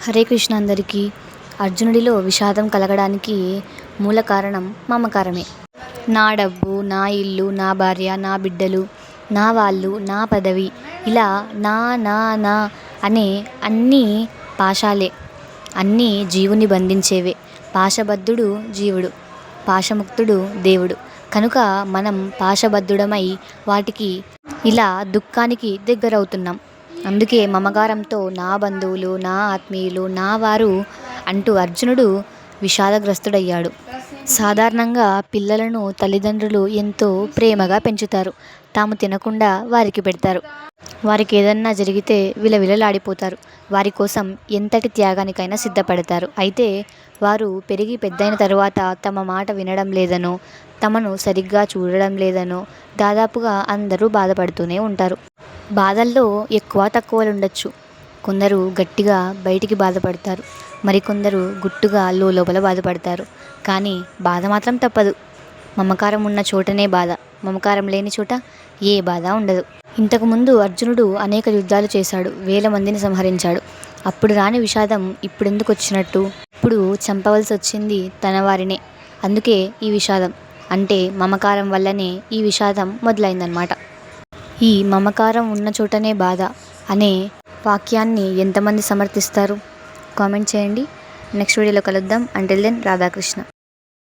హరే కృష్ణ అందరికీ. అర్జునుడిలో విషాదం కలగడానికి మూల కారణం మమకారమే. నా డబ్బు, నా ఇల్లు, నా భార్య, నా బిడ్డలు, నా వాళ్ళు, నా పదవి, ఇలా నా నా నా అనే అన్నీ పాశాలే. అన్నీ జీవుని బంధించేవే. పాశబద్ధుడు జీవుడు, పాశముక్తుడు దేవుడు. కనుక మనం పాశబద్ధుడమై వాటికి ఇలా దుఃఖానికి దగ్గరవుతున్నాం. అందుకే మమకారంతో నా బంధువులు, నా ఆత్మీయులు, నా వారు అంటూ అర్జునుడు విషాదగ్రస్తుడయ్యాడు. సాధారణంగా పిల్లలను తల్లిదండ్రులు ఎంతో ప్రేమగా పెంచుతారు. తాము తినకుండా వారికి పెడతారు. వారికి ఏదన్నా జరిగితే విలవిలలాడిపోతారు. వారి కోసం ఎంతటి త్యాగానికైనా సిద్ధపడతారు. అయితే వారు పెరిగి పెద్దయిన తరువాత తమ మాట వినడం లేదనో, తమను సరిగ్గా చూడడం లేదనో దాదాపుగా అందరూ బాధపడుతూనే ఉంటారు. బాధల్లో ఎక్కువ తక్కువలుండొచ్చు. కొందరు గట్టిగా బయటికి బాధపడతారు, మరికొందరు గుట్టుగా లోపల బాధపడతారు. కానీ బాధ మాత్రం తప్పదు. మమకారం ఉన్న చోటనే బాధ, మమకారం లేని చోట ఏ బాధ ఉండదు. ఇంతకుముందు అర్జునుడు అనేక యుద్ధాలు చేశాడు, వేల మందిని సంహరించాడు. అప్పుడు రాని విషాదం ఇప్పుడెందుకు వచ్చినట్టు? ఇప్పుడు చంపవలసి వచ్చింది తన వారినే. అందుకే ఈ విషాదం. అంటే మమకారం వల్లనే ఈ విషాదం మొదలైందన్నమాట. ఈ మమకారం ఉన్న చోటనే బాధ అనే వాక్యాన్ని ఎంతమంది సమర్థిస్తారు? కామెంట్ చేయండి. నెక్స్ట్ వీడియోలో కలుద్దాం. Until then, Radhakrishna.